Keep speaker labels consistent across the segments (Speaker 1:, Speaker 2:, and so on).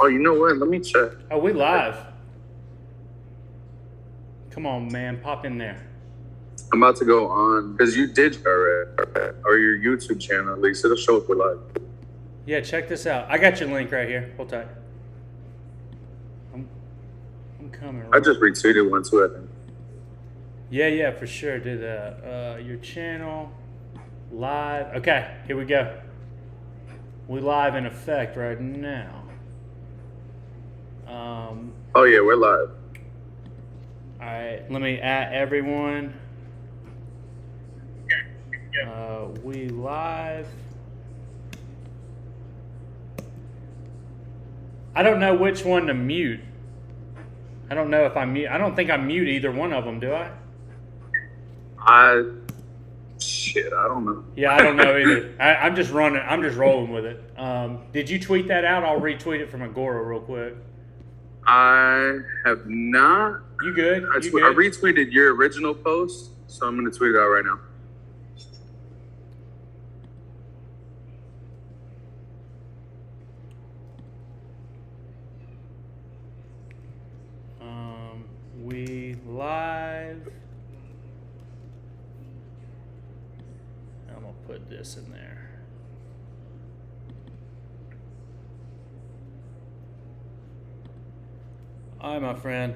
Speaker 1: Oh, you know what? Let me check.
Speaker 2: Oh, we live. Come on, man. Pop in there.
Speaker 1: I'm about to go on because you did already, or your YouTube channel at least. It'll show up with live.
Speaker 2: Yeah, check this out. I got your link right here. Hold tight. I'm coming.
Speaker 1: I just retweeted one too, I think.
Speaker 2: Yeah, for sure. Do that. Your channel live. Okay, here we go. We live in effect right now.
Speaker 1: Oh yeah, we're live.
Speaker 2: All right, let me add everyone. We live. I don't know which one to mute. I don't know if I mute. I don't think I mute either one of them, do I?
Speaker 1: Shit, I don't know.
Speaker 2: Yeah, I don't know either. I'm just running. I'm just rolling with it. Did you tweet that out? I'll retweet it from Agora real quick.
Speaker 1: I have not.
Speaker 2: You good?
Speaker 1: I retweeted your original post, so I'm gonna tweet it out right now.
Speaker 2: We live. I'm gonna put this in there. Hi, my friend.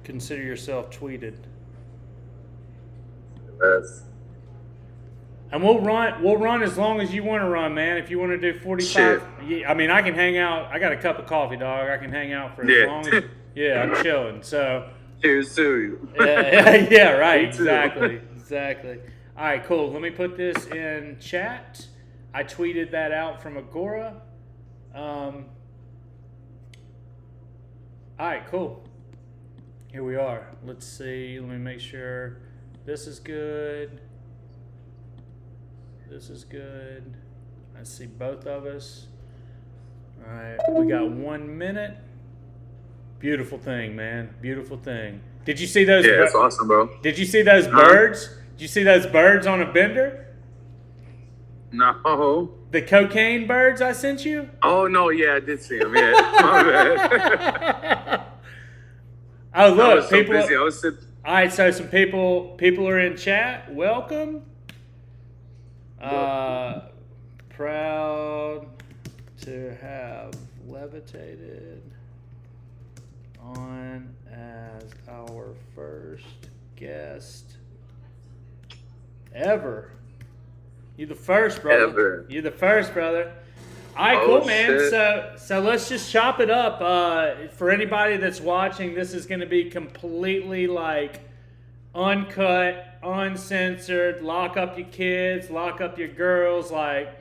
Speaker 2: Consider yourself tweeted.
Speaker 1: Yes.
Speaker 2: And we'll run as long as you want to run, man. If you want to do 45, yeah, I mean, I can hang out. I got a cup of coffee, dog. I can hang out for as long as. Yeah, I'm chilling. So.
Speaker 1: Cheers to you.
Speaker 2: Yeah, right. Exactly. All right, cool. Let me put this in chat. I tweeted that out from Agora. All right, cool. Here we are. Let's see. Let me make sure this is good. This is good. I see both of us. All right, we got 1 minute. Beautiful thing, man. Beautiful thing. Did you see those?
Speaker 1: Yeah, it's awesome, bro.
Speaker 2: Did you see those birds? Did you see those birds on a bender?
Speaker 1: No.
Speaker 2: The cocaine birds I sent you?
Speaker 1: Oh no, yeah, I did see them. Yeah, my bad.
Speaker 2: Oh look,
Speaker 1: I was so
Speaker 2: people.
Speaker 1: busy.
Speaker 2: All right, so some people are in chat. Welcome. Proud to have Levitated on as our first guest ever. You the first, brother.
Speaker 1: Ever.
Speaker 2: You the first, brother. All right, cool, man. Shit. So let's just chop it up. For anybody that's watching, this is going to be completely like uncut, uncensored. Lock up your kids, lock up your girls. Like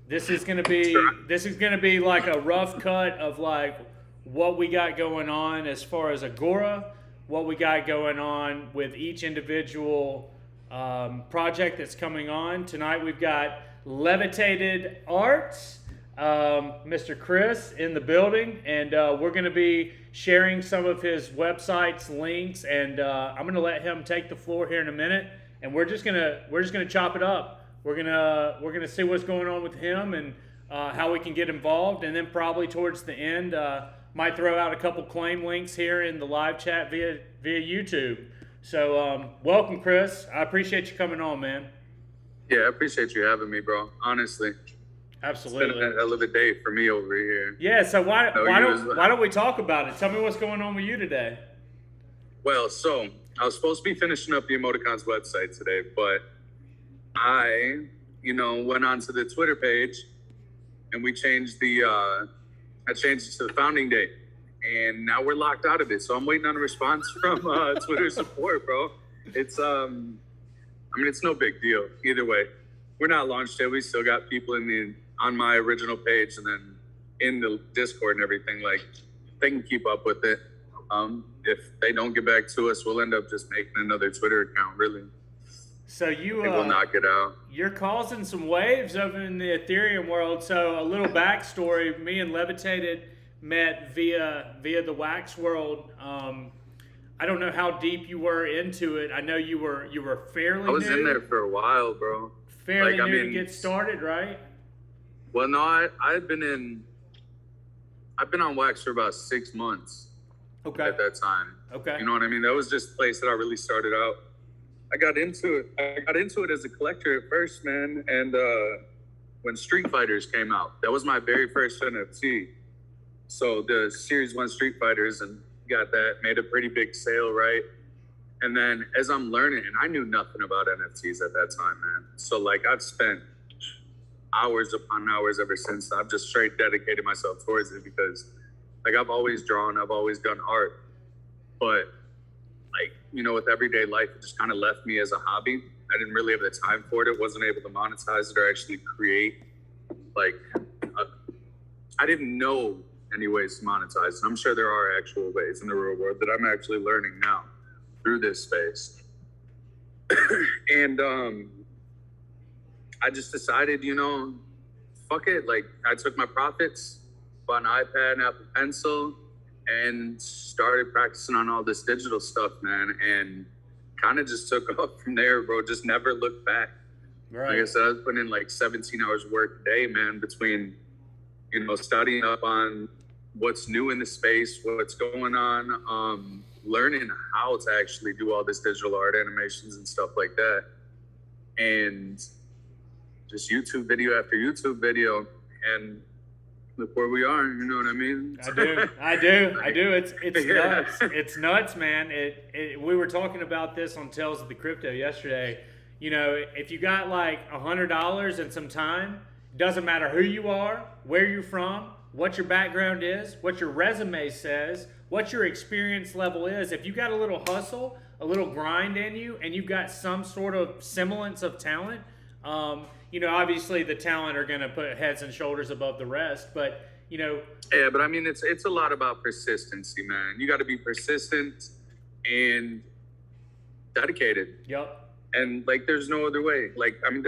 Speaker 2: this is going to be like a rough cut of like what we got going on as far as Agora, what we got going on with each individual project that's coming on. Tonight we've got Levitated Arts, Mr. Chris in the building, and we're going to be sharing some of his websites, links, and I'm going to let him take the floor here in a minute, and we're just gonna chop it up. We're gonna see what's going on with him and how we can get involved, and then probably towards the end might throw out a couple claim links here in the live chat via YouTube. So welcome, Chris. I appreciate you coming on, man.
Speaker 1: Yeah, I appreciate you having me, bro. Honestly.
Speaker 2: Absolutely.
Speaker 1: It's been a hell of a day for me over here.
Speaker 2: Yeah, so why don't we talk about it? Tell me what's going on with you today.
Speaker 1: Well, so I was supposed to be finishing up the Emoticons website today, but I, went onto the Twitter page and we changed I changed it to the founding date. And now we're locked out of it. So I'm waiting on a response from Twitter support, bro. It's it's no big deal either way. We're not launched yet. We still got people on my original page and then in the Discord and everything. Like they can keep up with it. If they don't get back to us, we'll end up just making another Twitter account, really.
Speaker 2: So you
Speaker 1: will knock it out.
Speaker 2: You're causing some waves over in the Ethereum world. So a little backstory: me and Levitated met via the Wax world. I don't know how deep you were into it. I know you were fairly new.
Speaker 1: I was in there for a while, bro.
Speaker 2: Fairly new to get started, right?
Speaker 1: Well, no, I had been in I've been on Wax for about 6 months.
Speaker 2: Okay.
Speaker 1: At that time.
Speaker 2: Okay.
Speaker 1: You know what I mean? That was just the place that I really started out. I got into it as a collector at first, man. And when Street Fighters came out, that was my very first NFT. So the Series 1 Street Fighters, and got that, made a pretty big sale, right? And then as I'm learning, and I knew nothing about NFTs at that time, man. So like I've spent hours upon hours ever since. I've just straight dedicated myself towards it because like I've always drawn, I've always done art, but like, you know, with everyday life, it just kind of left me as a hobby. I didn't really have the time for it. Wasn't able to monetize it or actually create like, I didn't know any ways to monetize it. I'm sure there are actual ways in the real world that I'm actually learning now through this space. And I just decided, you know, fuck it. Like I took my profits, bought an iPad and Apple Pencil, and started practicing on all this digital stuff, man. And kind of just took off from there, bro. Just never looked back. Right. Like I said, I was putting in like 17 hours of work a day, man, between, you know, studying up on what's new in the space, what's going on, learning how to actually do all this digital art animations and stuff like that. And just YouTube video after YouTube video. And look where we are, you know what I mean?
Speaker 2: I do. It's nuts. It's nuts, man. We were talking about this on Tales of the Crypto yesterday. You know, if you got like $100 and some time, it doesn't matter who you are, where you're from, what your background is, what your resume says, what your experience level is. If you got a little hustle, a little grind in you, and you've got some sort of semblance of talent, you know, obviously the talent are going to put heads and shoulders above the rest, but, you know.
Speaker 1: Yeah, but I mean, it's a lot about persistency, man. You got to be persistent and dedicated.
Speaker 2: Yep.
Speaker 1: And, like, there's no other way. Like, I mean,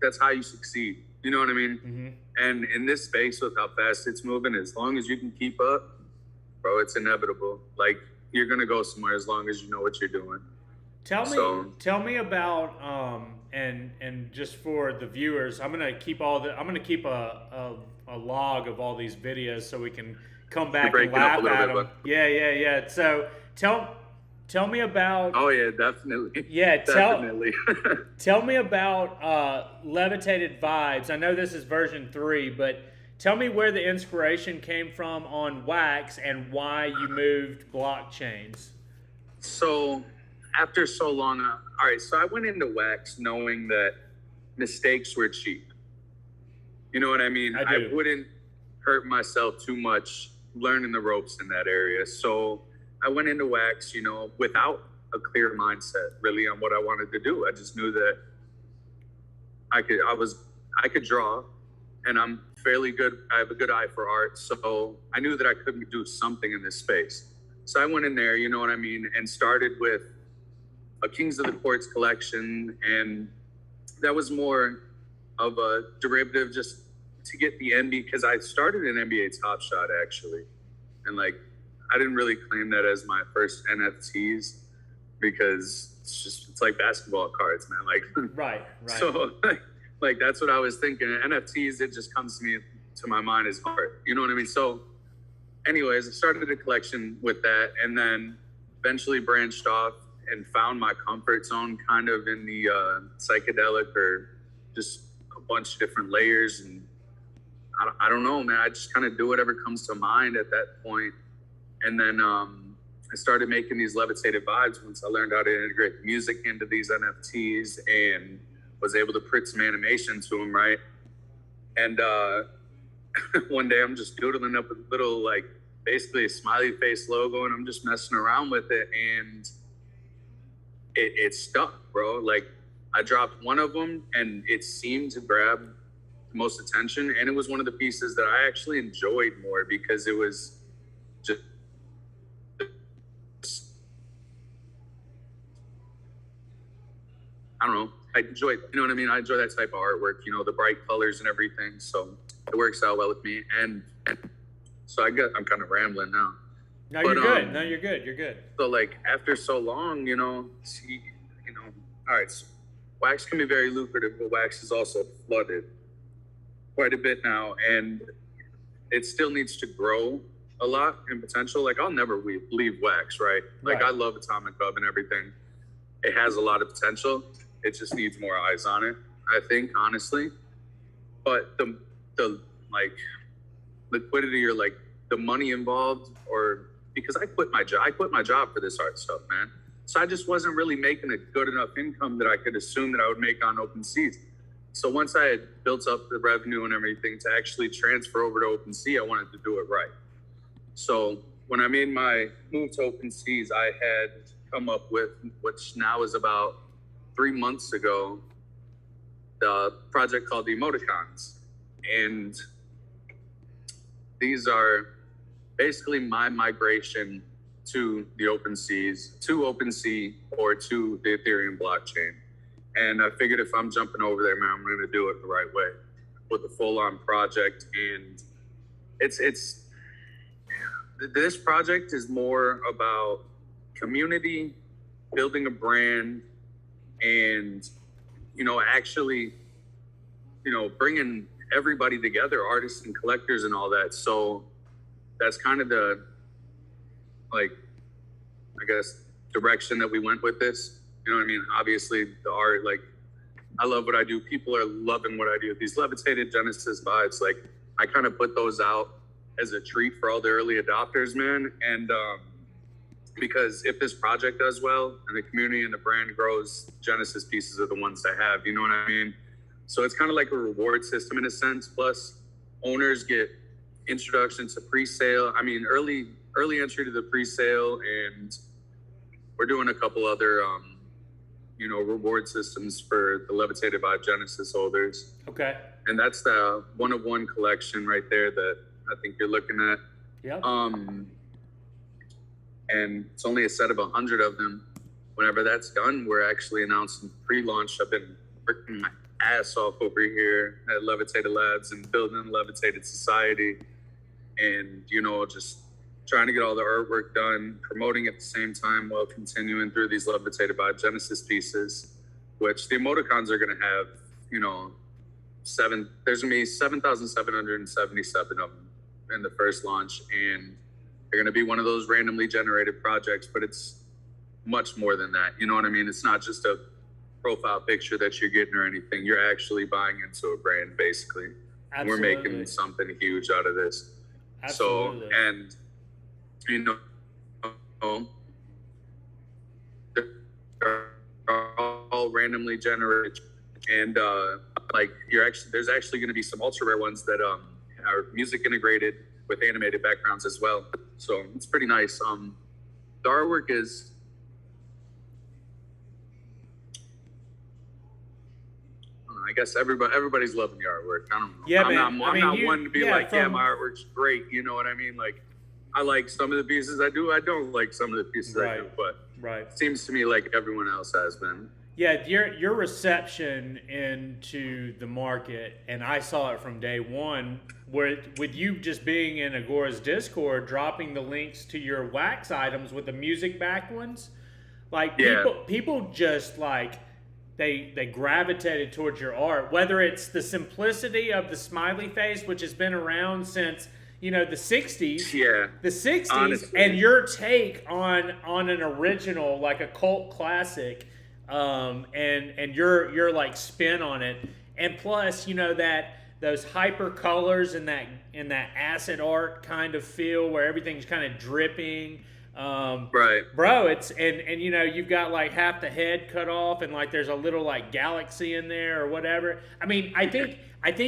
Speaker 1: that's how you succeed. You know what I mean? Mm-hmm. And in this space with how fast it's moving, as long as you can keep up, bro, it's inevitable. Like, you're going to go somewhere as long as you know what you're doing.
Speaker 2: Tell me about and just for the viewers, I'm gonna keep a log of all these videos so we can come back and laugh at them. Yeah. So tell me about.
Speaker 1: Oh yeah, definitely.
Speaker 2: Yeah,
Speaker 1: definitely.
Speaker 2: Tell me about Levitated Vibes. I know this is version 3, but tell me where the inspiration came from on Wax and why you moved blockchains.
Speaker 1: So. After so long, all right, so I went into Wax knowing that mistakes were cheap. You know what I mean? I wouldn't hurt myself too much learning the ropes in that area. So I went into Wax, you know, without a clear mindset really on what I wanted to do. I just knew that I could draw, and I'm fairly good. I have a good eye for art. So I knew that I could do something in this space. So I went in there, you know what I mean, and started with a Kings of the Courts collection, and that was more of a derivative just to get the NBA, because I started in NBA Top Shot actually, and like I didn't really claim that as my first NFTs because it's like basketball cards, man. Like
Speaker 2: right.
Speaker 1: So like that's what I was thinking. NFTs, it just comes to my mind as art. You know what I mean? So anyways, I started a collection with that, and then eventually branched off and found my comfort zone kind of in the psychedelic or just a bunch of different layers. And I don't know, man, I just kind of do whatever comes to mind at that point. And then I started making these Levitated Vibes once I learned how to integrate music into these NFTs and was able to print some animation to them, right? And one day I'm just doodling up a little, like, basically a smiley face logo, and I'm just messing around with it, and it stuck, bro. Like, I dropped one of them, and it seemed to grab the most attention, and it was one of the pieces that I actually enjoyed more because it was just I don't know. I enjoy, you know what I mean? I enjoy that type of artwork, you know, the bright colors and everything. So it works out well with me. And so I'm kind of rambling now.
Speaker 2: No, you're good. No, you're good. You're good.
Speaker 1: So like after so long, all right, so wax can be very lucrative, but wax is also flooded quite a bit now. And it still needs to grow a lot in potential. Like, I'll never leave Wax, right? Like, I love Atomic Hub and everything. It has a lot of potential. It just needs more eyes on it, I think, honestly. But the like liquidity or like the money involved, or because I quit my job for this art stuff, man. So I just wasn't really making a good enough income that I could assume that I would make on OpenSea. So once I had built up the revenue and everything to actually transfer over to OpenSea, I wanted to do it right. So when I made my move to OpenSea, I had come up with, which now is about 3 months ago, the project called the Emoticons. And these are basically my migration to the OpenSeas, to OpenSea, or to the Ethereum blockchain. And I figured if I'm jumping over there, man, I'm going to do it the right way with a full-on project. And this project is more about community, building a brand, and, you know, actually, you know, bringing everybody together, artists and collectors and all that. So that's kind of the, like, I guess, direction that we went with this. You know what I mean? Obviously, the art, like, I love what I do. People are loving what I do. These Levitated Genesis vibes, like, I kind of put those out as a treat for all the early adopters, man. And because if this project does well and the community and the brand grows, Genesis pieces are the ones that have, you know what I mean? So it's kind of like a reward system in a sense. Plus, owners get introduction to pre-sale. I mean, early entry to the pre-sale, and we're doing a couple other, you know, reward systems for the Levitated Vibe Genesis holders.
Speaker 2: Okay.
Speaker 1: And that's the one-of-one collection right there that I think you're looking at.
Speaker 2: Yeah.
Speaker 1: And it's only a set of 100 of them. Whenever that's done, we're actually announcing pre-launch. I've been working my ass off over here at Levitated Labs and building a Levitated Society, and, you know, just trying to get all the artwork done, promoting at the same time while continuing through these Levitated Vibe Genesis pieces, which the emoticons are going to have, you know, there's going to be 7,777 of them in the first launch, and they're going to be one of those randomly generated projects, but it's much more than that. You know what I mean? It's not just a profile picture that you're getting or anything. You're actually buying into a brand, basically. Absolutely. We're making something huge out of this. Absolutely. So, and, you know, they're all randomly generated, and like there's actually going to be some ultra rare ones that are music integrated with animated backgrounds as well. So it's pretty nice. The artwork is, I guess everybody's loving the artwork. I don't know.
Speaker 2: Yeah,
Speaker 1: I'm not one to be like, yeah, my artwork's great. You know what I mean? Like, I like some of the pieces I do. I don't like some of the pieces I do, but it seems to me like everyone else has been.
Speaker 2: Yeah, your reception into the market, and I saw it from day one, where with you just being in Agora's Discord, dropping the links to your wax items with the music back ones, like people just like they gravitated towards your art, whether it's the simplicity of the smiley face, which has been around since, you know, the 60s.
Speaker 1: Yeah.
Speaker 2: The 60s,
Speaker 1: honestly.
Speaker 2: And your take on an original, like a cult classic, and your like spin on it. And plus, you know, that those hyper colors and that acid art kind of feel where everything's kind of dripping. Bro, it's and you know, you've got like half the head cut off and like there's a little like galaxy in there or whatever. I mean, I think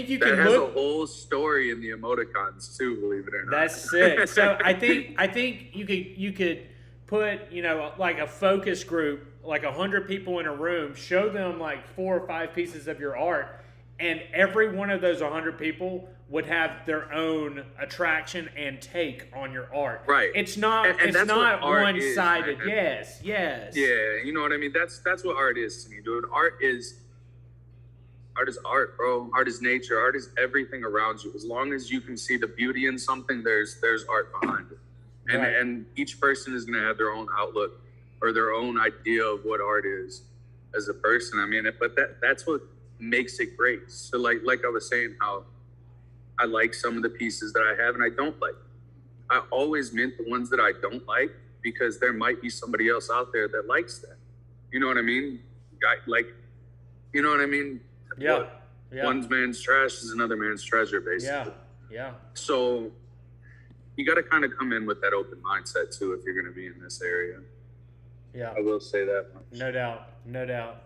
Speaker 2: you can
Speaker 1: has a whole story in the emoticons too, believe it or not.
Speaker 2: That's sick. So I think you could put, you know, like a focus group, like 100 people in a room, show them like 4 or 5 pieces of your art, and every one of those 100 people would have their own attraction and take on your art.
Speaker 1: Right.
Speaker 2: It's not it's not one-sided. Yes.
Speaker 1: Yeah, you know what I mean? That's what art is to me, dude. Art is art, bro. Art is nature. Art is everything around you. As long as you can see the beauty in something, there's art behind it. And each person is going to have their own outlook or their own idea of what art is as a person. I mean, but that's what makes it great. So like I was saying, how I like some of the pieces that I have and I don't like. I always mint the ones that I don't like because there might be somebody else out there that likes that. You know what I mean? You know what I mean?
Speaker 2: Yeah. Yeah.
Speaker 1: One man's trash is another man's treasure, basically.
Speaker 2: Yeah.
Speaker 1: So you got to kind of come in with that open mindset too if you're going to be in this area.
Speaker 2: Yeah.
Speaker 1: I will say that much.
Speaker 2: No doubt.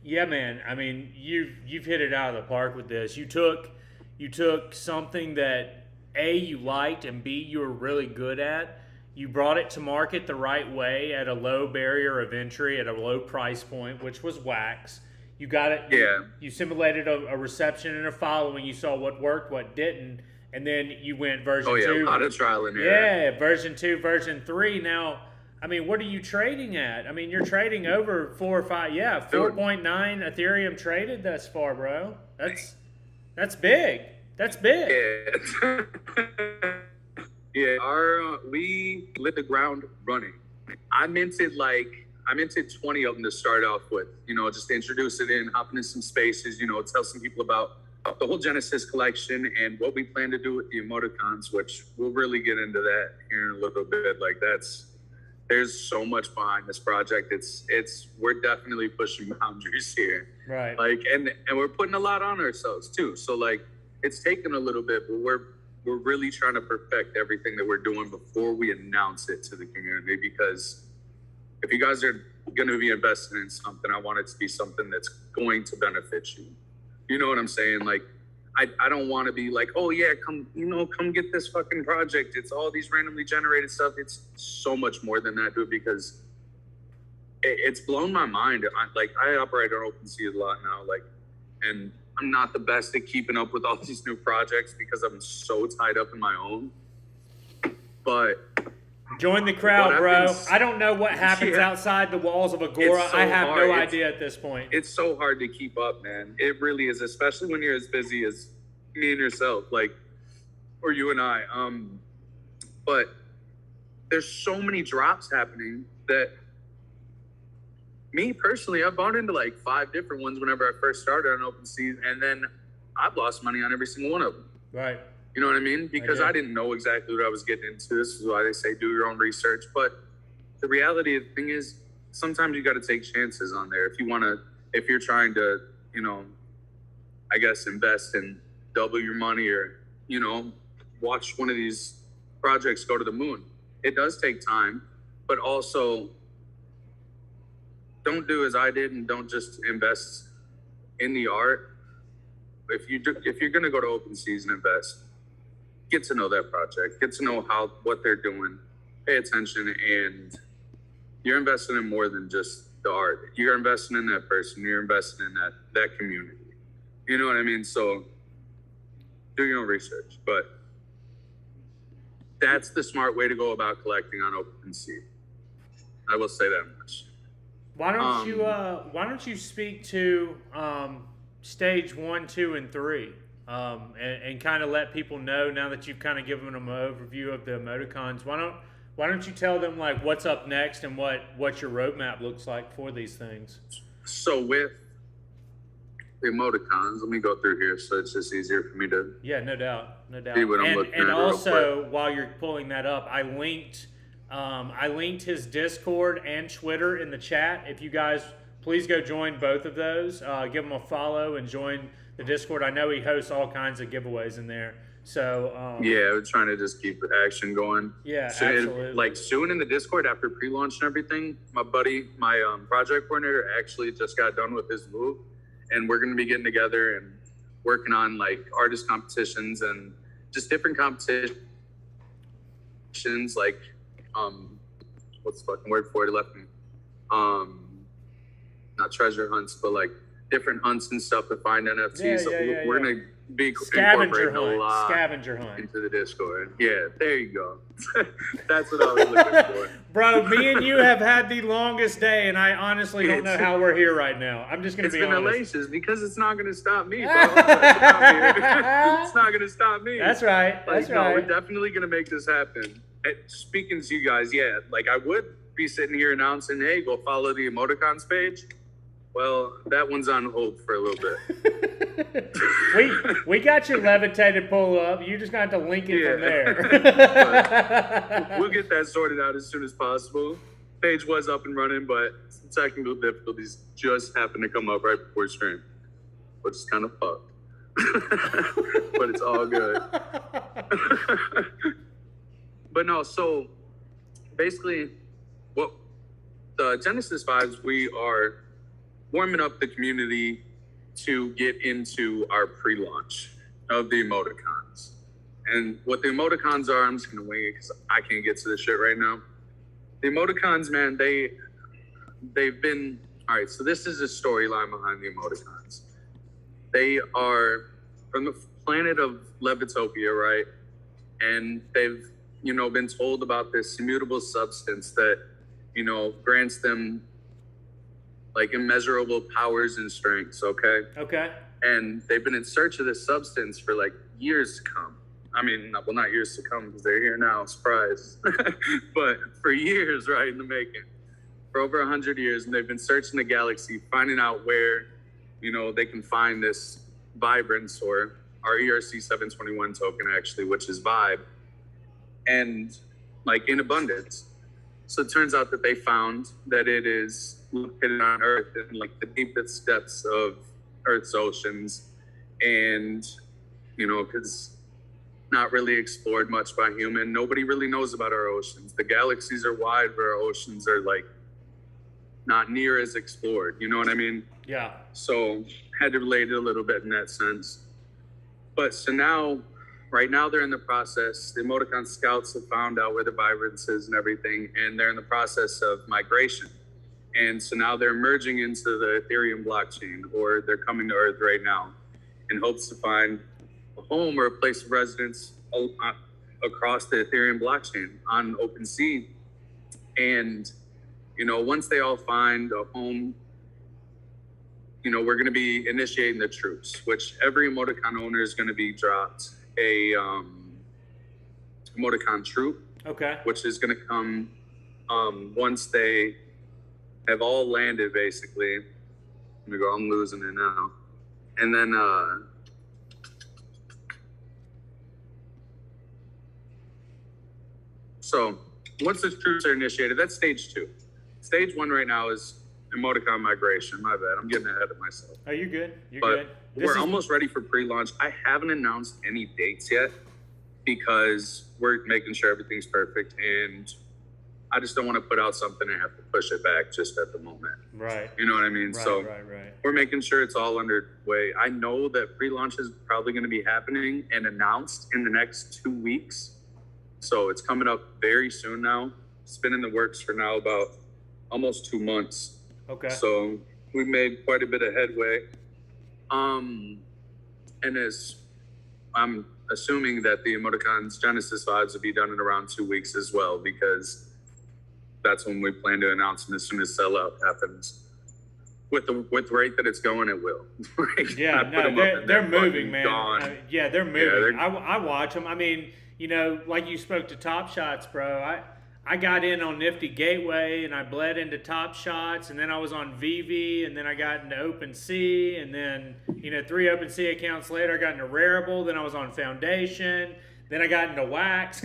Speaker 2: Yeah, man. I mean, you've hit it out of the park with this. You took something that A, you liked, and B, you were really good at. You brought it to market the right way at a low barrier of entry, at a low price point, which was wax. You got it.
Speaker 1: Yeah.
Speaker 2: You simulated a reception and a following. You saw what worked, what didn't, and then you went version 2.
Speaker 1: A lot of trial and error.
Speaker 2: Yeah, version 2, version 3. Now, I mean, what are you trading at? I mean, you're trading over 4 or 5. Yeah, 4.9 Ethereum traded thus far, bro. That's big. That's big.
Speaker 1: Yeah. Yeah. We lit the ground running. I minted 20 of them to start off with, just to introduce it in, hop into some spaces, tell some people about the whole Genesis collection and what we plan to do with the emoticons, which we'll really get into that here in a little bit. There's so much behind this project. We're definitely pushing boundaries here.
Speaker 2: Right.
Speaker 1: And we're putting a lot on ourselves too. So it's taken a little bit, but we're really trying to perfect everything that we're doing before we announce it to the community, because if you guys are going to be investing in something, I want it to be something that's going to benefit you. You know what I'm saying? I don't want to be like, oh yeah, come get this fucking project. It's all these randomly generated stuff. It's so much more than that, dude, because it's blown my mind. I operate on OpenSea a lot now, and I'm not the best at keeping up with all these new projects because I'm so tied up in my own. But
Speaker 2: join the crowd, bro. I don't know what happens outside the walls of Agora.
Speaker 1: So
Speaker 2: I have
Speaker 1: hard.
Speaker 2: no idea at this point.
Speaker 1: It's so hard to keep up, man. It really is, especially when you're as busy as me and yourself, or you and I. But there's so many drops happening that me personally, I've bought into 5 different ones whenever I first started on OpenSea, and then I've lost money on every single one of them.
Speaker 2: Right.
Speaker 1: You know what I mean? Because I didn't know exactly what I was getting into. This is why they say do your own research. But the reality of the thing is, sometimes you got to take chances on there. If you're trying to, I guess, invest and double your money or, watch one of these projects go to the moon. It does take time, but also don't do as I did and don't just invest in the art. If you're going to go to OpenSea and invest, get to know that project, get to know what they're doing, pay attention, and you're investing in more than just the art. You're investing in that person. You're investing in that community. You know what I mean? So do your own research, but that's the smart way to go about collecting on OpenSea. I will say that much.
Speaker 2: Why don't you speak to stage 1, 2, and 3, and kind of let people know, now that you've kind of given them an overview of the emoticons, why don't you tell them what's up next and what your roadmap looks like for these things?
Speaker 1: So with the emoticons, let me go through here so it's just easier for me to
Speaker 2: no doubt
Speaker 1: see what I'm looking at.
Speaker 2: And also, while you're pulling that up, I linked his Discord and Twitter in the chat. If you guys please go join both of those, give him a follow and join the Discord. I know he hosts all kinds of giveaways in there. So
Speaker 1: we're trying to just keep the action going.
Speaker 2: Yeah,
Speaker 1: so
Speaker 2: absolutely.
Speaker 1: Soon in the Discord after pre-launch and everything, my buddy, my project coordinator, actually just got done with his move, and we're going to be getting together and working on artist competitions and just different competitions, what's the fucking word for it? It left me. Not treasure hunts, but different hunts and stuff to find NFTs. We're gonna be incorporating a lot
Speaker 2: scavenger hunt
Speaker 1: into the Discord. Yeah, there you go. That's what I was looking for.
Speaker 2: Bro, me and you have had the longest day, and I honestly don't know how we're here right now. I'm just gonna be honest.
Speaker 1: It's been hellacious because it's not gonna stop me, bro. It's not gonna stop me.
Speaker 2: That's right. That's right.
Speaker 1: We're definitely gonna make this happen. Speaking to you guys, I would be sitting here announcing, hey, go follow the emoticons page. Well, that one's on hold for a little bit.
Speaker 2: we got your Levitated pull up. You just got to link it from there.
Speaker 1: We'll get that sorted out as soon as possible. Page was up and running, but some technical difficulties just happened to come up right before stream, which is kind of fucked. But it's all good. But no, so basically, what the Genesis Vibes, we are warming up the community to get into our pre-launch of the emoticons. And what the emoticons are, I'm just gonna wing it because I can't get to this shit right now. The emoticons, man, they've been all right. So this is a storyline behind the emoticons. They are from the planet of Levitopia, right? And they've, been told about this immutable substance that, grants them like immeasurable powers and strengths, okay?
Speaker 2: Okay.
Speaker 1: And they've been in search of this substance for like years to come. I mean, well, not years to come because they're here now, surprise. But for years, right, in the making. For over 100 years, and they've been searching the galaxy, finding out where, they can find this vibrance, or our ERC 721 token, actually, which is Vibe, and like in abundance. So it turns out that they found that it is located on Earth in like the deepest depths of Earth's oceans, and because not really explored much by human. Nobody really knows about our oceans. The galaxies are wide, but our oceans are like not near as explored. You know what I mean?
Speaker 2: Yeah.
Speaker 1: So had to relate it a little bit in that sense. But so now, right now they're in the process. The emoticon scouts have found out where the vibrance is and everything, and they're in the process of migration. And so now they're merging into the Ethereum blockchain, or they're coming to Earth right now in hopes to find a home or a place of residence across the Ethereum blockchain on OpenSea. And, once they all find a home, we're going to be initiating the troops, which every emoticon owner is going to be dropped a emoticon troop. Okay. Which is going to come once they have all landed, basically. Let me go, I'm losing it now. And then so once the troops are initiated, that's stage 2. Stage 1 right now is emoticon migration. My bad, I'm getting ahead of myself.
Speaker 2: Oh, you're good. You're good.
Speaker 1: We're almost ready for pre-launch. I haven't announced any dates yet because we're making sure everything's perfect, and I just don't want to put out something and have to push it back just at the moment.
Speaker 2: Right.
Speaker 1: You know what I mean?
Speaker 2: Right,
Speaker 1: so
Speaker 2: right.
Speaker 1: We're making sure it's all underway. I know that pre-launch is probably going to be happening and announced in the next 2 weeks. So it's coming up very soon now. It's been in the works for now about almost 2 months.
Speaker 2: Okay.
Speaker 1: So we've made quite a bit of headway. And as I'm assuming that the emoticons Genesis Vibes will be done in around 2 weeks as well, because that's when we plan to announce them as soon as sellout happens. With the rate that it's going, it will. Right?
Speaker 2: Yeah, no, they're moving, man. They're moving. I watch them. I mean, like you spoke to Top Shots, bro. I got in on Nifty Gateway, and I bled into Top Shots, and then I was on VV, and then I got into OpenSea, and then 3 OpenSea accounts later, I got into Rarible, then I was on Foundation, then I got into Wax.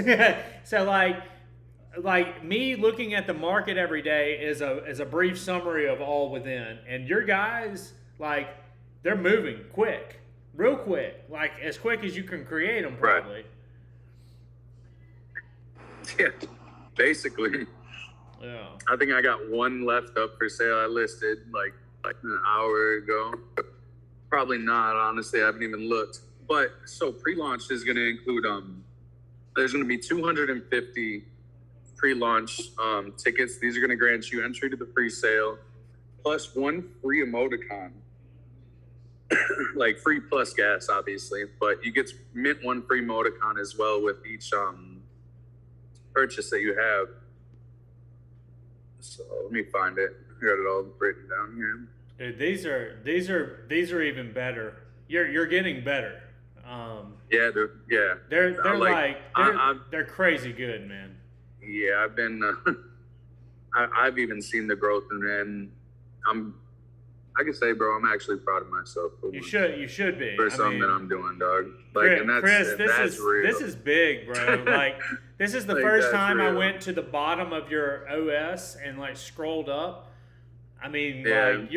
Speaker 2: So like me looking at the market every day is a brief summary of all within, and your guys, like, they're moving quick, real quick, like as quick as you can create them, probably.
Speaker 1: Right. Yeah. Basically, yeah. I think I got one left up for sale. I listed like an hour ago. Probably not, honestly. I haven't even looked. But so pre-launch is going to include there's going to be 250 pre-launch tickets. These are going to grant you entry to the pre-sale, plus 1 free emoticon, like free plus gas, obviously. But you get mint 1 free emoticon as well with each purchase that you have. So let me find it. I got it all written down here.
Speaker 2: Dude, these are even better. You're getting better. They're crazy good, man.
Speaker 1: Yeah, I've been I've even seen the growth, and I'm I can say, bro, I'm actually proud of myself.
Speaker 2: You should be.
Speaker 1: For something that I'm doing, dog. Like,
Speaker 2: Chris,
Speaker 1: and that's,
Speaker 2: Chris,
Speaker 1: that's real.
Speaker 2: This is big, bro. Like, this is the
Speaker 1: like,
Speaker 2: first time
Speaker 1: real.
Speaker 2: I went to the bottom of your OS and like scrolled up. I mean,
Speaker 1: yeah.
Speaker 2: like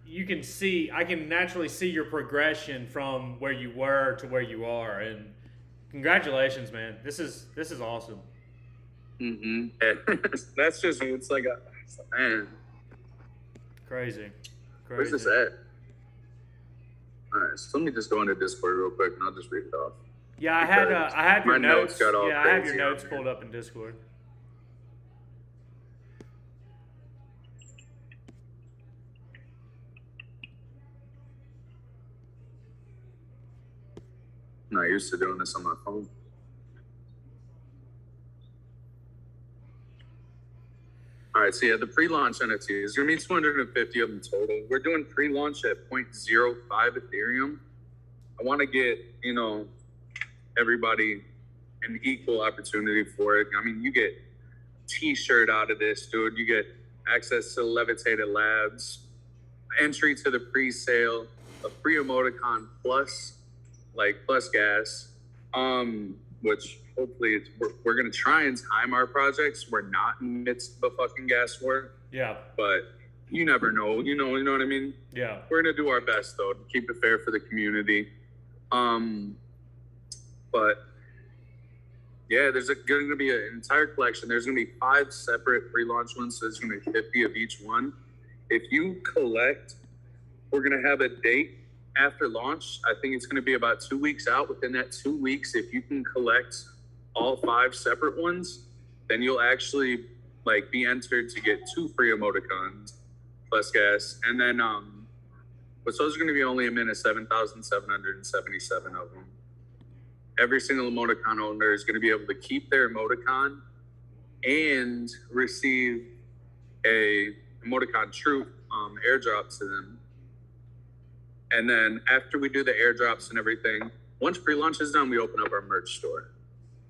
Speaker 2: you can see, I can naturally see your progression from where you were to where you are, and congratulations, man. This is awesome.
Speaker 1: That's just, it's like man.
Speaker 2: Crazy.
Speaker 1: Where's this at? All right, so let me just go into Discord real quick, and I'll just read it off.
Speaker 2: Yeah, I have your notes.
Speaker 1: Got all
Speaker 2: yeah, I have your notes pulled up in Discord.
Speaker 1: I'm not used to doing this on my phone. All right, so yeah, the pre-launch NFT is going to be 250 of them total. We're doing pre-launch at 0.05 Ethereum. I want to get, everybody an equal opportunity for it. I mean, you get t-shirt out of this, dude. You get access to Levitated Labs, entry to the pre-sale, a free emoticon plus gas, which hopefully we're going to try and time our projects. We're not in the midst of a fucking gas war.
Speaker 2: Yeah.
Speaker 1: But you never know. You know what I mean?
Speaker 2: Yeah.
Speaker 1: We're going to do our best, though, to keep it fair for the community. But yeah, there's going to be an entire collection. There's going to be 5 separate pre-launch ones. So there's going to be 50 of each one. If you collect, we're going to have a date after launch. I think it's going to be about 2 weeks out. Within that 2 weeks, if you can collect all 5 separate ones, then you'll actually be entered to get 2 free emoticons plus gas. And then, but those are going to be only a minute, 7,777 of them. Every single emoticon owner is going to be able to keep their emoticon and receive a emoticon truth airdrop to them. And then after we do the airdrops and everything, once pre-launch is done, we open up our merch store.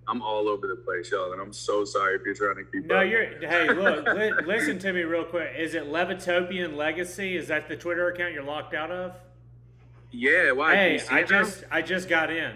Speaker 1: I'm all over the place, y'all, and I'm so sorry if you're trying to keep up.
Speaker 2: No, hey, look, listen to me real quick. Is it Levitopian Legacy? Is that the Twitter account you're locked out of?
Speaker 1: Yeah, why?
Speaker 2: Hey, I just got in.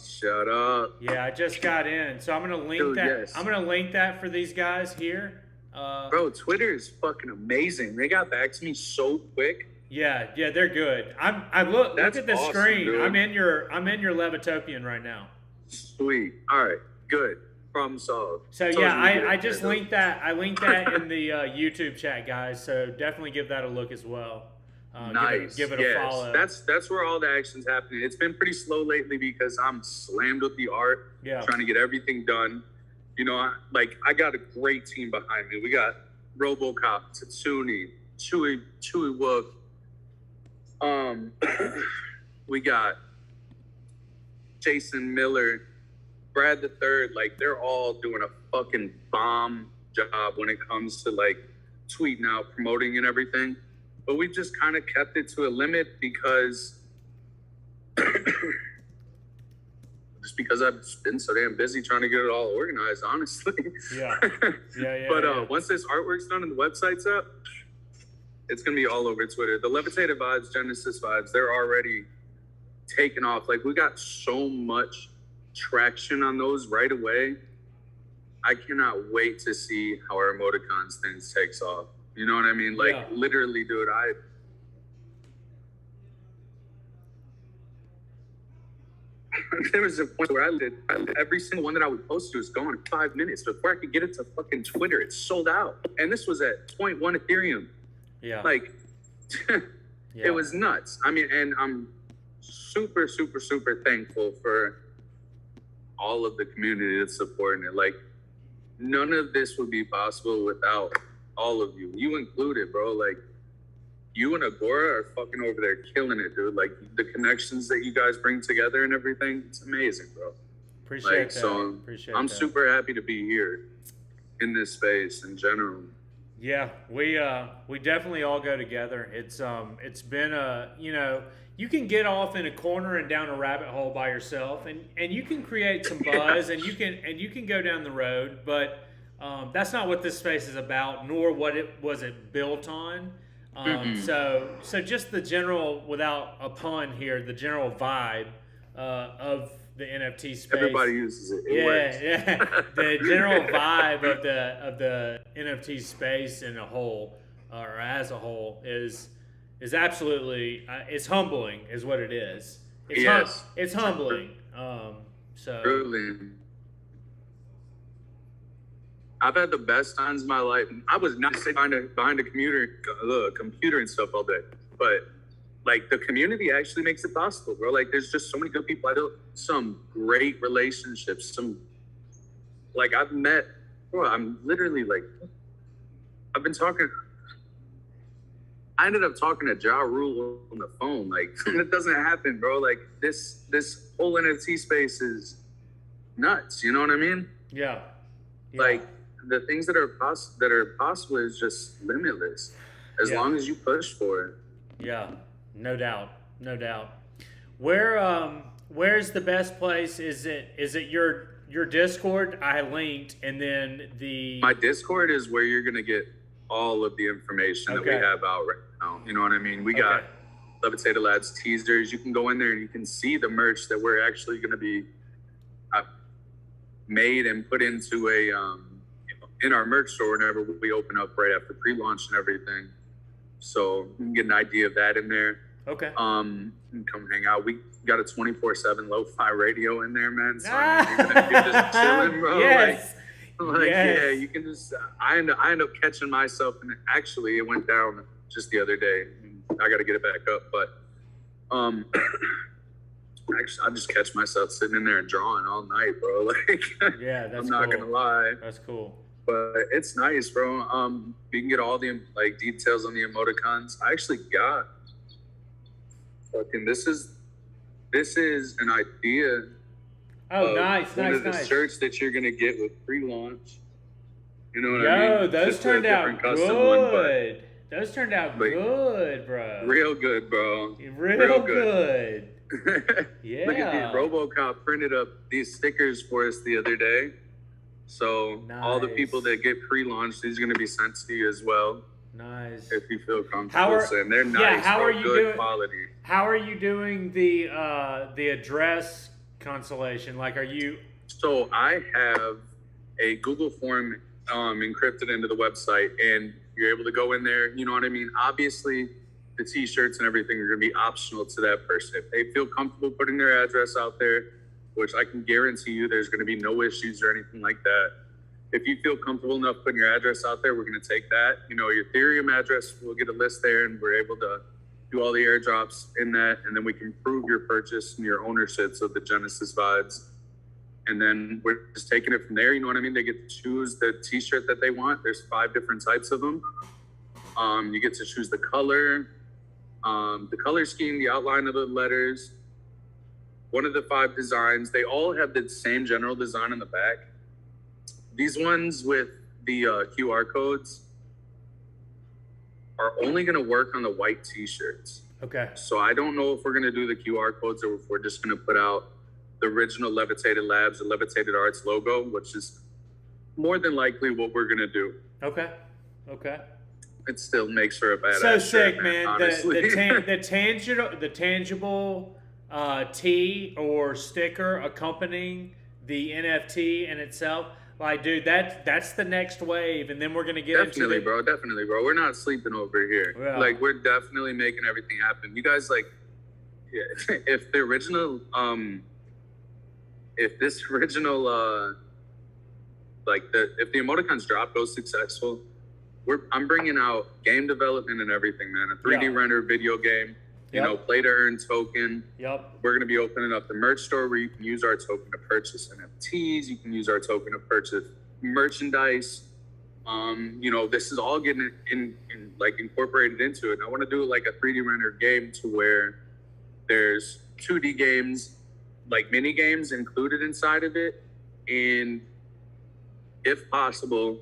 Speaker 1: Shut up.
Speaker 2: Yeah, I just got in. So I'm gonna link that.
Speaker 1: Yes.
Speaker 2: I'm gonna link that for these guys here.
Speaker 1: Bro, Twitter is fucking amazing. They got back to me so quick.
Speaker 2: Yeah, they're good. I look at the
Speaker 1: awesome,
Speaker 2: screen.
Speaker 1: dude.
Speaker 2: I'm in your Levitopian right now.
Speaker 1: Sweet. All right. Good. Problem solved.
Speaker 2: So yeah, I just linked that. I linked that in the YouTube chat, guys. So definitely give that a look as well.
Speaker 1: Nice.
Speaker 2: Give it a follow.
Speaker 1: That's where all the action's happening. It's been pretty slow lately because I'm slammed with the art.
Speaker 2: Yeah.
Speaker 1: Trying to get everything done. I got a great team behind me. We got RoboCop, Tatsuni, Chewy Wolf. We got Jason Miller, Brad the Third. They're all doing a fucking bomb job when it comes to tweeting out, promoting and everything. But we've just kind of kept it to a limit because I've been so damn busy trying to get it all organized, honestly.
Speaker 2: Yeah.
Speaker 1: But once this artwork's done and the website's up, it's going to be all over Twitter. The Levitated vibes, Genesis vibes, they're already taking off. We got so much traction on those right away. I cannot wait to see how our emoticons things takes off. You know what I mean? Literally, dude, there was a point where I did every single one that I would post to is gone in 5 minutes. Before I could get it to fucking Twitter, it's sold out. And this was at 0.1 Ethereum.
Speaker 2: Yeah.
Speaker 1: It was nuts. I mean, and I'm super, super, super thankful for all of the community that's supporting it. None of this would be possible without all of you. You included, bro. You and Agora are fucking over there killing it, dude. The connections that you guys bring together and everything, it's amazing, bro.
Speaker 2: Appreciate that.
Speaker 1: So
Speaker 2: Appreciate
Speaker 1: I'm
Speaker 2: that.
Speaker 1: super happy to be here in this space in general.
Speaker 2: Yeah, we definitely all go together. It's been you can get off in a corner and down a rabbit hole by yourself, and you can create some buzz and you can go down the road, but that's not what this space is about, nor what it was built on. So just the general, without a pun here, the general vibe of the NFT space.
Speaker 1: Everybody uses it. It works.
Speaker 2: The general vibe of the NFT space in a whole, or as a whole, is absolutely it's humbling, is what it is. It's humbling. So
Speaker 1: really, I've had the best times of my life. I was not sitting behind a computer and stuff all day, but like the community actually makes it possible, bro. Like there's just so many good people. I built some great relationships. I've met, bro. I'm literally like, I've been talking. I ended up talking to Ja Rule on the phone. Like it doesn't happen, bro. Like this whole NFT space is nuts. You know what I mean?
Speaker 2: Yeah.
Speaker 1: Like the things that are possible is just limitless, as long as you push for it.
Speaker 2: Yeah, no doubt. Where's the best place? Is it your Discord? I linked, and then
Speaker 1: my Discord is where you're gonna get all of the information that we have out right now. You know what I mean? We got Levitated Labs teasers. You can go in there and you can see the merch that we're actually gonna be made and put into in our merch store whenever we open up right after pre-launch and everything. So you can get an idea of that in there.
Speaker 2: Okay.
Speaker 1: You can come hang out. We got a 24/7 lo-fi radio in there, man. So even if you're just chilling, bro.
Speaker 2: Yes.
Speaker 1: Yeah, you can just. I end up catching myself, and actually, it went down just the other day. I got to get it back up, but actually, I just catch myself sitting in there and drawing all night, bro. Like,
Speaker 2: that's
Speaker 1: I'm not gonna lie.
Speaker 2: That's cool.
Speaker 1: But it's nice, bro. You can get all the details on the emoticons. I actually got fucking this is an idea.
Speaker 2: Oh, nice.
Speaker 1: One of the shirts that you're gonna get with pre-launch. You know what I mean?
Speaker 2: Yo, those turned out good. Those turned out good, bro.
Speaker 1: Real good, bro.
Speaker 2: Real good. Yeah.
Speaker 1: Look at these. RoboCop printed up these stickers for us the other day. So all the people that get pre-launched, these are going to be sent to you as well.
Speaker 2: Nice.
Speaker 1: If you feel comfortable. And they're nice.
Speaker 2: How are you
Speaker 1: good quality.
Speaker 2: How are you doing the address consolation? Like, are you?
Speaker 1: So I have a Google form encrypted into the website, and you're able to go in there. You know what I mean? Obviously, the T-shirts and everything are going to be optional to that person. If they feel comfortable putting their address out there, which I can guarantee you there's going to be no issues or anything like that. If you feel comfortable enough putting your address out there, we're going to take that. You know, your Ethereum address, we'll get a list there, and we're able to do all the airdrops in that, and then we can prove your purchase and your ownership of the Genesis vibes. And then we're just taking it from there. You know what I mean? They get to choose the T-shirt that they want. There's 5 different types of them. You get to choose the color scheme, the outline of the letters, one of the 5 designs. They all have the same general design on the back. These ones with the QR codes are only going to work on the white T-shirts.
Speaker 2: Okay.
Speaker 1: So I don't know if we're going to do the QR codes or if we're just going to put out the original Levitated Labs or Levitated Arts logo, which is more than likely what we're going to do.
Speaker 2: Okay.
Speaker 1: It still makes for a badass
Speaker 2: so
Speaker 1: shirt,
Speaker 2: sick, man. The tangible tee or sticker accompanying the NFT in itself. Like, dude, that's the next wave, and then we're gonna get
Speaker 1: definitely, bro. We're not sleeping over here.
Speaker 2: Yeah.
Speaker 1: Like, we're definitely making everything happen. You guys, like, if the original, if the emoticons drop goes successful, I'm bringing out game development and everything, man. A 3D render video game. You know, play to earn token.
Speaker 2: Yep.
Speaker 1: We're going to be opening up the merch store where you can use our token to purchase NFTs. You can use our token to purchase merchandise. You know, this is all getting incorporated into it. And I want to do like a 3D render game to where there's 2D games, like mini games included inside of it. And if possible,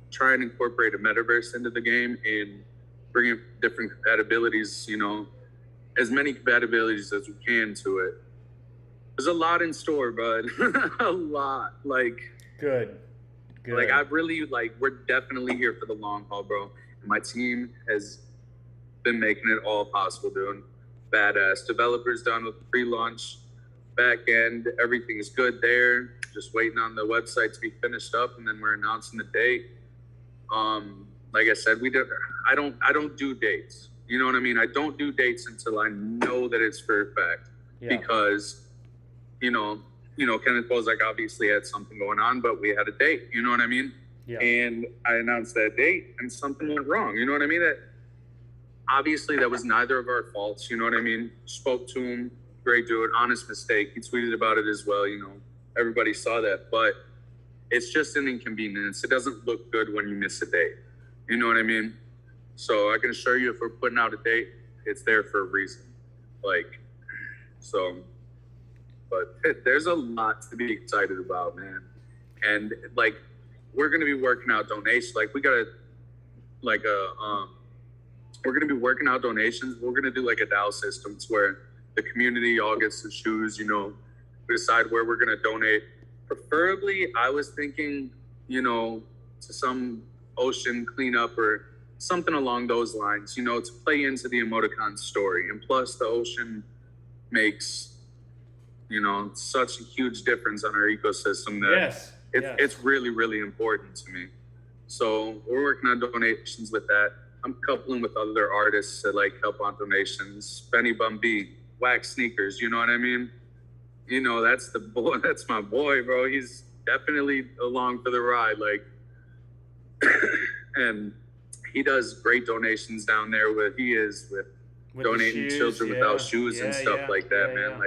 Speaker 1: try and incorporate a metaverse into the game and bring in different compatibilities, you know, as many compatibilities as we can to it. There's a lot in store, bud. A lot. Like,
Speaker 2: good.
Speaker 1: Like, I really, like, we're definitely here for the long haul, bro. And my team has been making it all possible, doing badass. Developers done with the pre-launch, back end, everything's good there. Just waiting on the website to be finished up, and then we're announcing the date. Like I said, I don't do dates. You know what I mean? I don't do dates until I know that it's for a fact. Yeah. Because, Kenneth was like obviously had something going on, but we had a date. You know what I mean? Yeah. And I announced that date, and something went wrong. You know what I mean? That obviously that was neither of our faults. You know what I mean? Spoke to him, great dude, honest mistake. He tweeted about it as well. Everybody saw that, but it's just an inconvenience. It doesn't look good when you miss a date. You know what I mean? So I can assure you, if we're putting out a date, it's there for a reason. But there's a lot to be excited about, man. And we're gonna be working out donations. We're gonna be working out donations. We're gonna do a DAO system where the community all gets to choose. We decide where we're gonna donate. Preferably, I was thinking, to some ocean cleanup or something along those lines, to play into the emoticon story. And plus, the ocean makes, such a huge difference on our ecosystem that it's really, really important to me. So we're working on donations with that. I'm coupling with other artists that help on donations. Benny Bumby, Wax Sneakers, you know what I mean? That's the boy. That's my boy, bro. He's definitely along for the ride. And he does great donations down there with donating children without shoes and stuff like that, man.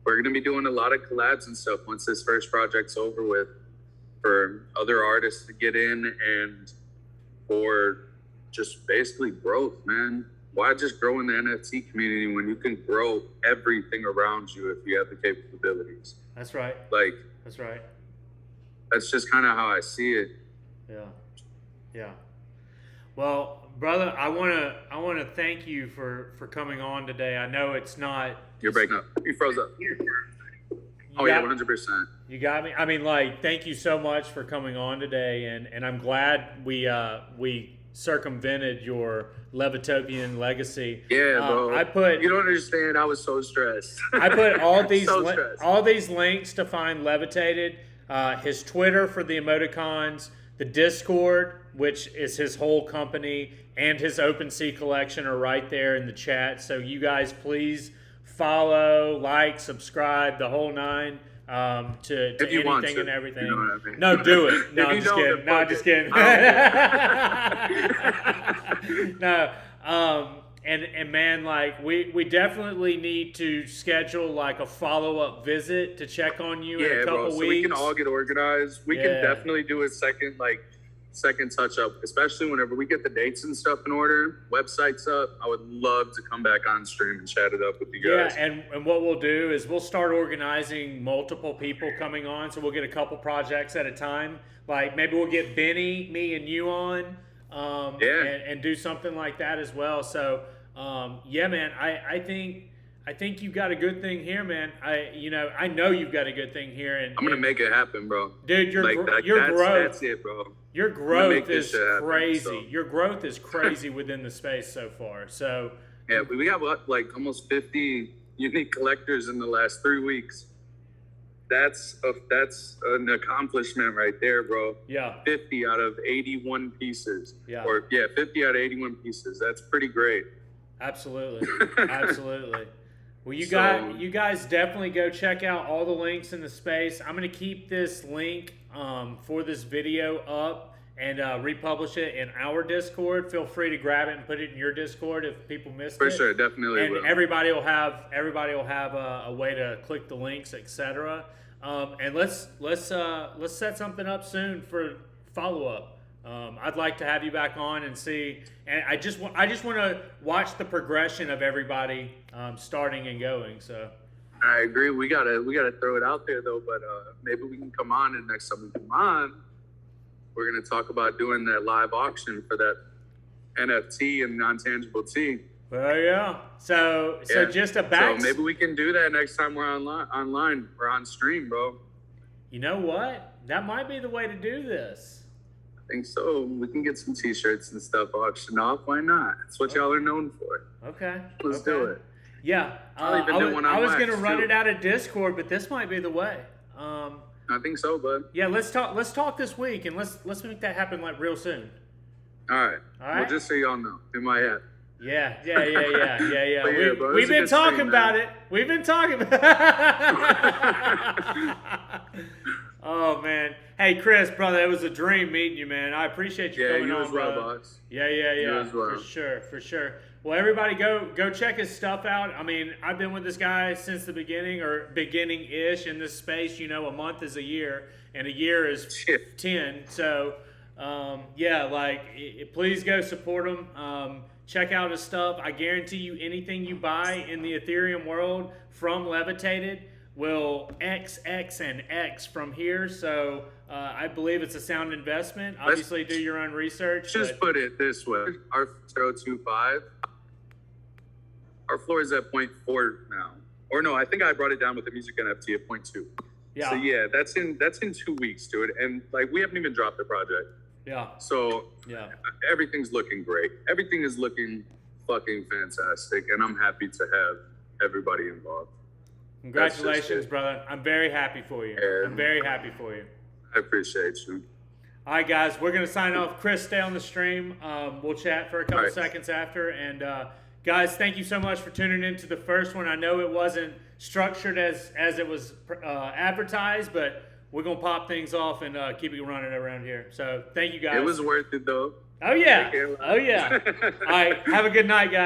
Speaker 1: We're gonna be doing a lot of collabs and stuff once this first project's over with, for other artists to get in and for just basically growth, man. Why just grow in the NFT community when you can grow everything around you if you have the capabilities?
Speaker 2: That's right. That's right.
Speaker 1: That's just kind of how I see it.
Speaker 2: Yeah. Well, brother, I wanna thank you for coming on today. I know it's not.
Speaker 1: You're breaking up. You froze up. Oh yeah, 100%.
Speaker 2: You got me. I mean, thank you so much for coming on today, and I'm glad we circumvented your Levitopian legacy.
Speaker 1: Yeah, bro. You don't understand. I was so stressed.
Speaker 2: I put all these links to find Levitated, his Twitter for the emoticons, the Discord, which is his whole company, and his OpenSea collection are right there in the chat. So you guys please follow, subscribe, the whole nine. To anything and everything. You know what I mean? No, do it. No, I'm just kidding. No, I'm just kidding. No, and man, we definitely need to schedule a follow-up visit to check on you in a couple weeks.
Speaker 1: So we can all get organized. We can definitely do a second touch up, especially whenever we get the dates and stuff in order, websites up. I would love to come back on stream and chat it up with you guys.
Speaker 2: Yeah, and what we'll do is we'll start organizing multiple people coming on, so we'll get a couple projects at a time. Maybe we'll get Benny, me, and you on, and do something like that as well. So man, I think you've got a good thing here, man. I know you've got a good thing here, and
Speaker 1: I'm gonna make it happen, bro.
Speaker 2: Dude, your growth.
Speaker 1: That's it, bro.
Speaker 2: Your growth is crazy. So. Your growth is crazy within the space so far. So
Speaker 1: yeah, we have almost 50 unique collectors in the last 3 weeks. That's an accomplishment right there, bro.
Speaker 2: Yeah.
Speaker 1: 50 out of 81 pieces.
Speaker 2: Yeah.
Speaker 1: 50 out of 81 pieces. That's pretty great.
Speaker 2: Absolutely. Absolutely. Well, you guys definitely go check out all the links in the space. I'm going to keep this link for this video up and republish it in our Discord. Feel free to grab it and put it in your Discord if people missed it.
Speaker 1: For sure, definitely.
Speaker 2: And everybody will have a way to click the links, etc. And let's set something up soon for follow up. I'd like to have you back on and see, and I just want to watch the progression of everybody starting and going. So
Speaker 1: I agree. We gotta throw it out there though, but maybe we can come on, and next time we come on, we're gonna talk about doing that live auction for that NFT and non-tangible T.
Speaker 2: Well, yeah. So just a back.
Speaker 1: So maybe we can do that next time we're online or on stream, bro.
Speaker 2: You know what? That might be the way to do this.
Speaker 1: think so. We can get some t-shirts and stuff auctioned off. Why not? That's what y'all are known for.
Speaker 2: Okay.
Speaker 1: Let's do it.
Speaker 2: Yeah. I was going to run it out of Discord, but this might be the way.
Speaker 1: I think so, bud.
Speaker 2: Yeah, let's talk this week, and let's make that happen like real soon.
Speaker 1: All right. Well, just so y'all know, in my head.
Speaker 2: Yeah.
Speaker 1: Bro,
Speaker 2: We've been talking about it. We've been talking about it. Oh, man. Hey, Chris, brother, it was a dream meeting you, man. I appreciate you coming on, brother.
Speaker 1: Boss.
Speaker 2: Yeah.
Speaker 1: You as well.
Speaker 2: For sure. Well, everybody go check his stuff out. I mean, I've been with this guy since the beginning, or beginning-ish in this space. You know, a month is a year, and a year is 10. So, please go support him. Check out his stuff. I guarantee you anything you buy in the Ethereum world from Levitated will X and X from here. So I believe it's a sound investment. Obviously, do your own research.
Speaker 1: Just put it this way. Our 0.25. Our floor is at 0.4 now. Or no, I think I brought it down with the music NFT at 0.2.
Speaker 2: Yeah.
Speaker 1: So yeah, that's in 2 weeks, dude. And like we haven't even dropped the project.
Speaker 2: Yeah.
Speaker 1: So everything's looking great. Everything is looking fucking fantastic, and I'm happy to have everybody involved.
Speaker 2: Congratulations, brother. I'm very happy for you. I'm very happy for you.
Speaker 1: I appreciate you.
Speaker 2: All right, guys, we're going to sign off. Chris, stay on the stream. We'll chat for a couple seconds after. And guys, thank you so much for tuning in to the first one. I know it wasn't structured as it was advertised, but we're going to pop things off and keep it running around here. So thank you, guys.
Speaker 1: It was worth it, though.
Speaker 2: Oh, yeah. Oh, yeah. All right. Have a good night, guys.